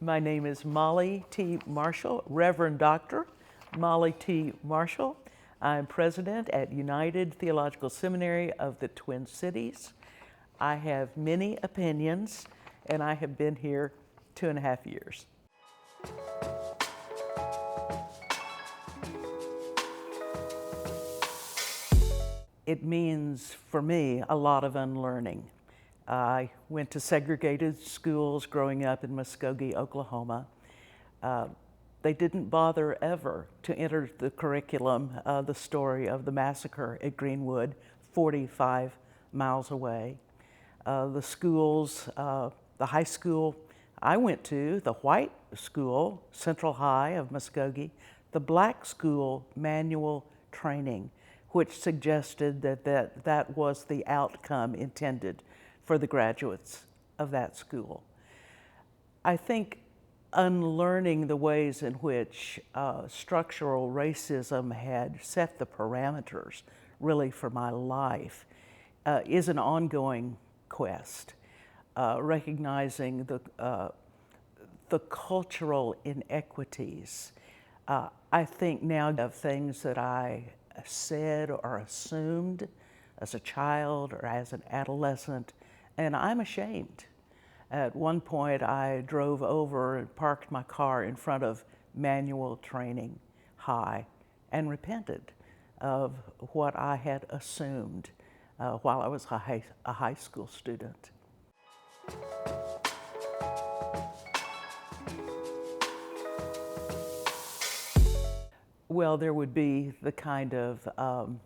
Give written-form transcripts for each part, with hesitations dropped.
My name is Molly T. Marshall, Reverend Dr. Molly T. Marshall. I'm president at United Theological Seminary of the Twin Cities. I have many opinions, and I have been here 2.5 years. It means, for me, a lot of unlearning. I went to segregated schools growing up in Muskogee, Oklahoma. They didn't bother ever to enter the curriculum the story of the massacre at Greenwood, 45 miles away. The schools, the high school I went to, the white school, Central High of Muskogee, the black school, manual training, which suggested that was the outcome intended for the graduates of that school. I think unlearning the ways in which structural racism had set the parameters really for my life is an ongoing quest. Recognizing the cultural inequities. I think now of things that I said or assumed as a child or as an adolescent, and I'm ashamed. At one point, I drove over and parked my car in front of Manual Training High and repented of what I had assumed while I was a high school student. Well, there would be the kind of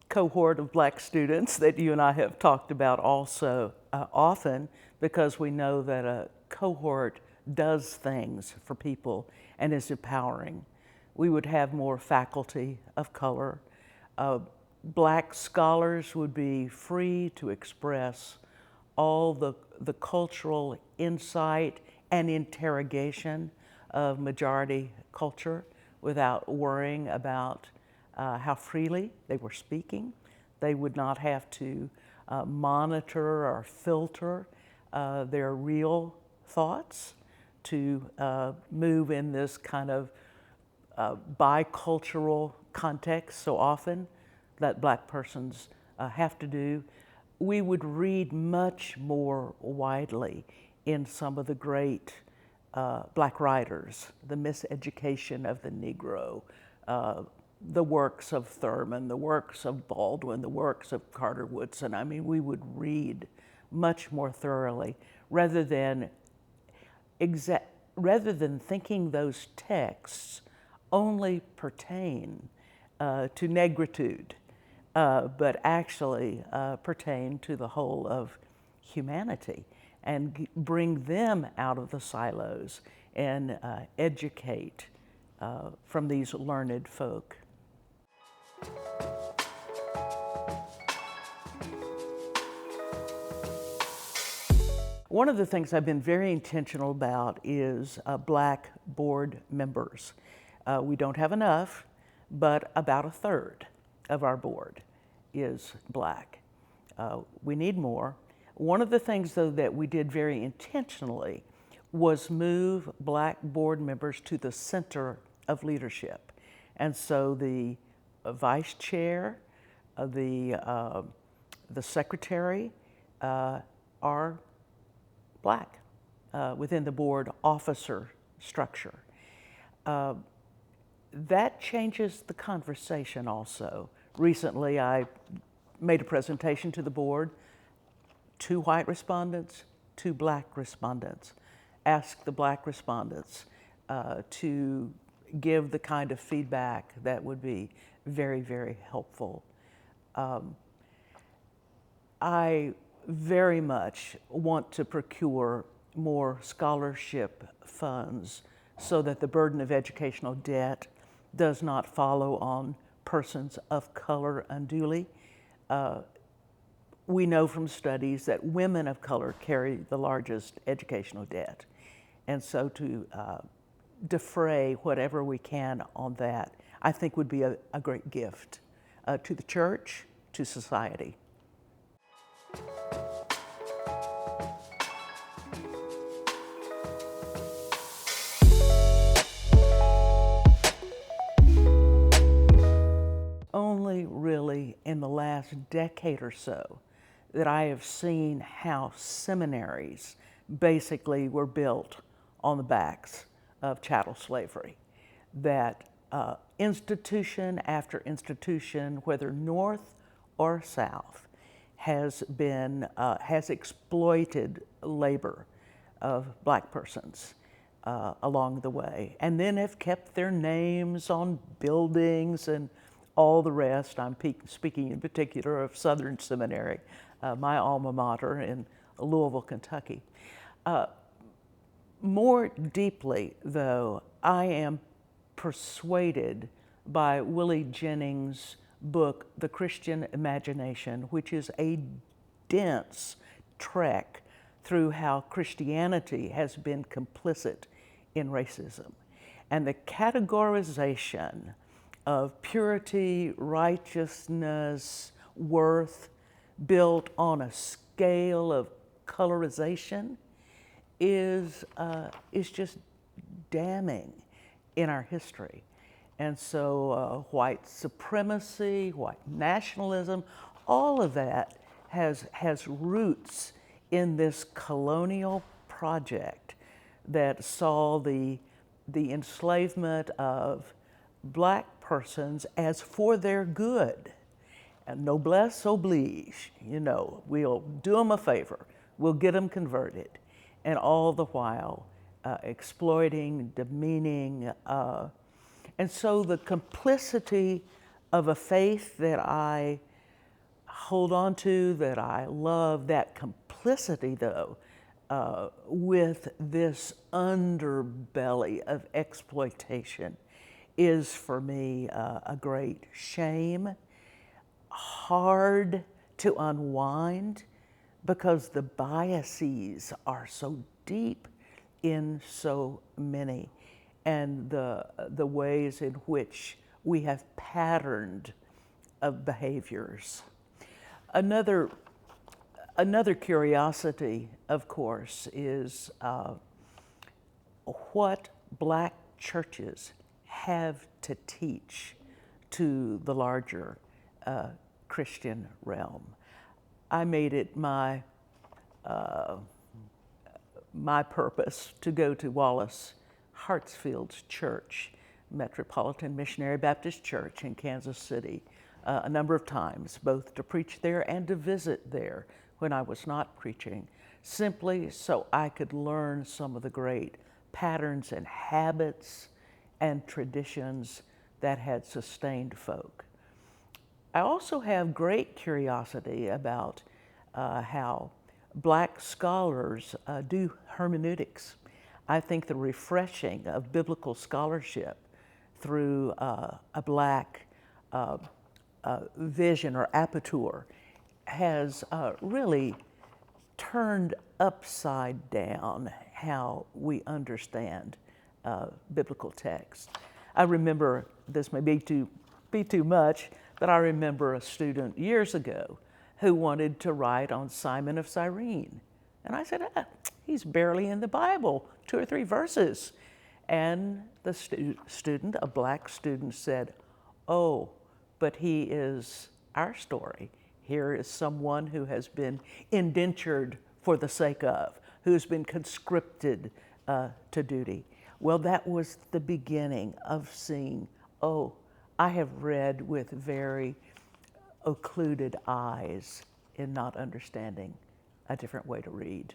cohort of black students that you and I have talked about also often, because we know that a cohort does things for people and is empowering. We would have more faculty of color. Black scholars would be free to express all the cultural insight and interrogation of majority culture without worrying about how freely they were speaking. They would not have to monitor or filter their real thoughts to move in this kind of bicultural context so often that black persons have to do. We would read much more widely in some of the great black writers, the miseducation of the Negro, the works of Thurman, the works of Baldwin, the works of Carter Woodson. I mean, we would read much more thoroughly rather than thinking those texts only pertain to negritude, but actually pertain to the whole of humanity, and bring them out of the silos and educate from these learned folk. One of the things I've been very intentional about is black board members. We don't have enough, but about 1/3 of our board is black. We need more. One of the things, though, that we did very intentionally was move black board members to the center of leadership. And so the vice chair, the secretary are black within the board officer structure. That changes the conversation also. Recently, I made a presentation to the board, 2 white respondents, 2 black respondents. Asked the black respondents to give the kind of feedback that would be very, very helpful. I very much want to procure more scholarship funds so that the burden of educational debt does not follow on persons of color unduly. We know from studies that women of color carry the largest educational debt. And so to defray whatever we can on that, I think would be a great gift to the church, to society. last decade or so that I have seen how seminaries basically were built on the backs of chattel slavery. That institution after institution, whether north or south, has exploited labor of black persons along the way, and then have kept their names on buildings and all the rest. I'm speaking in particular of Southern Seminary, my alma mater in Louisville, Kentucky. More deeply, though, I am persuaded by Willie Jennings' book, The Christian Imagination, which is a dense trek through how Christianity has been complicit in racism. And the categorization of purity, righteousness, worth, built on a scale of colorization is just damning in our history. And so white supremacy, white nationalism, all of that has roots in this colonial project that saw the enslavement of black persons as for their good. And noblesse oblige, we'll do them a favor, we'll get them converted, and all the while exploiting, demeaning, and so the complicity of a faith that I hold on to, that I love, that complicity though, with this underbelly of exploitation is for me a great shame, hard to unwind because the biases are so deep in so many, and the ways in which we have patterned of behaviors. Another curiosity, of course, is what black churches have to teach to the larger Christian realm. I made it my purpose to go to Wallace Hartsfield's church, Metropolitan Missionary Baptist Church in Kansas City, a number of times, both to preach there and to visit there when I was not preaching, simply so I could learn some of the great patterns and habits and traditions that had sustained folk. I also have great curiosity about how black scholars do hermeneutics. I think the refreshing of biblical scholarship through a black vision or aperture has really turned upside down how we understand biblical text. I remember, this may be too much, but I remember a student years ago who wanted to write on Simon of Cyrene. And I said, he's barely in the Bible, 2 or 3 verses. And the student, a black student, said, oh, but he is our story. Here is someone who has been indentured for the sake of, who's been conscripted to duty. Well, that was the beginning of seeing, oh, I have read with very occluded eyes in not understanding a different way to read.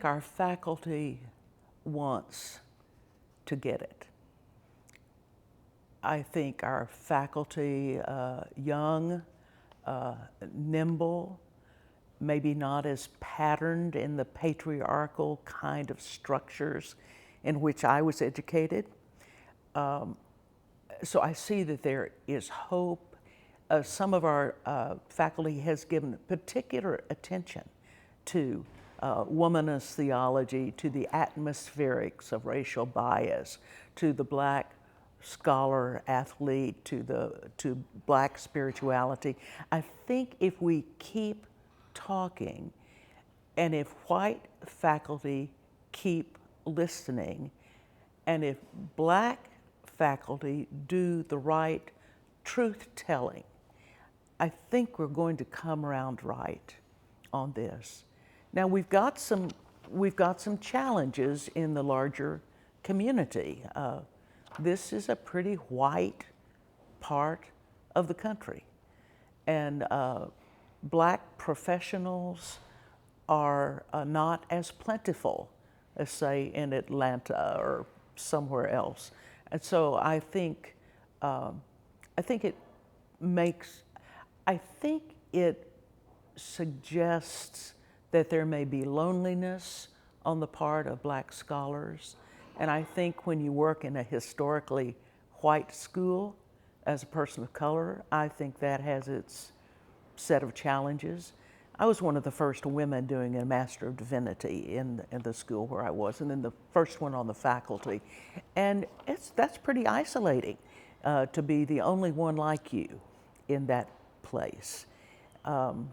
Our faculty wants to get it. I think our faculty, young, nimble, maybe not as patterned in the patriarchal kind of structures in which I was educated. So I see that there is hope. Some of our faculty has given particular attention to womanist theology, to the atmospherics of racial bias, to the black scholar athlete, to black spirituality. I think if we keep talking And if white faculty keep listening, and if black faculty do the right truth-telling, I think we're going to come around right on this. Now we've got some challenges in the larger community. This is a pretty white part of the country, and black professionals are not as plentiful as, say, in Atlanta or somewhere else. And so I think it suggests that there may be loneliness on the part of black scholars. And I think when you work in a historically white school as a person of color, I think that has its set of challenges. I was one of the first women doing a Master of Divinity in the school where I was, and then the first one on the faculty. And that's pretty isolating to be the only one like you in that place.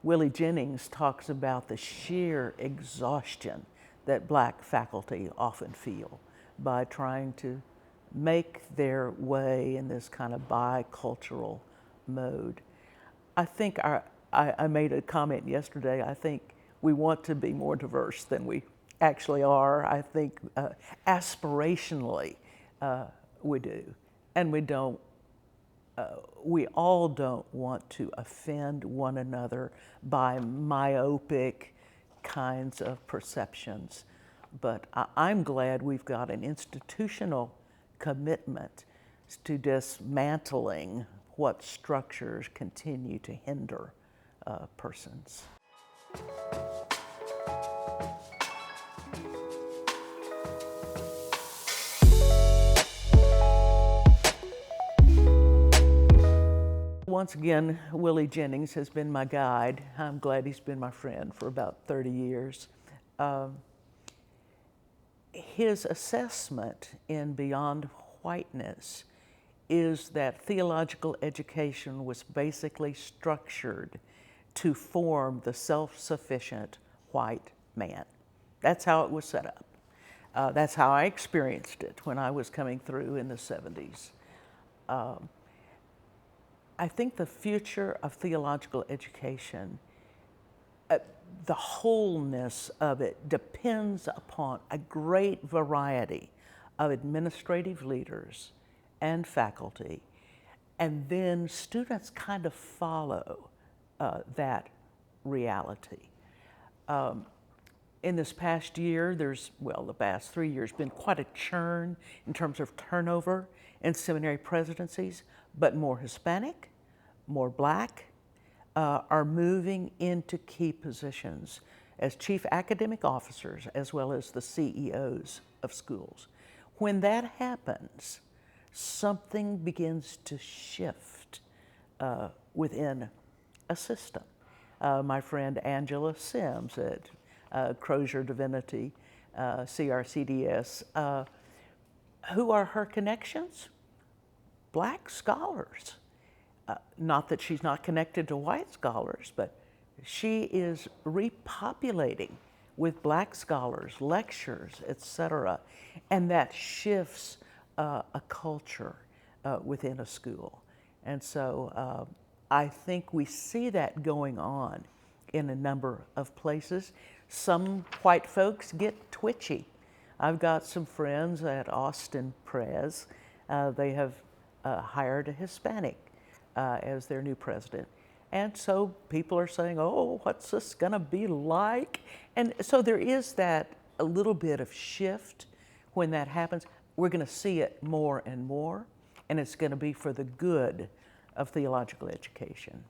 Willie Jennings talks about the sheer exhaustion that black faculty often feel by trying to make their way in this kind of bicultural mode. I think I made a comment yesterday, I think we want to be more diverse than we actually are. I think aspirationally we do. And we all don't want to offend one another by myopic kinds of perceptions. But I'm glad we've got an institutional commitment to dismantling what structures continue to hinder persons. Once again, Willie Jennings has been my guide. I'm glad he's been my friend for about 30 years. His assessment in Beyond Whiteness is that theological education was basically structured to form the self-sufficient white man. That's how it was set up. That's how I experienced it when I was coming through in the 70s. I think the future of theological education, the wholeness of it depends upon a great variety of administrative leaders and faculty, and then students kind of follow that reality. In this past year, the past 3 years, been quite a churn in terms of turnover in seminary presidencies, but more Hispanic, more black are moving into key positions as chief academic officers as well as the CEOs of schools. When that happens, something begins to shift within a system. My friend Angela Sims at Crozier Divinity, CRCDS, who are her connections? Black scholars. Not that she's not connected to white scholars, but she is repopulating with black scholars, lectures, etc. And that shifts a culture within a school. And so I think we see that going on in a number of places. Some white folks get twitchy. I've got some friends at Austin Pres. They have hired a Hispanic as their new president. And so people are saying, oh, what's this gonna be like? And so there is that a little bit of shift when that happens. We're gonna see it more and more, and it's gonna be for the good of theological education.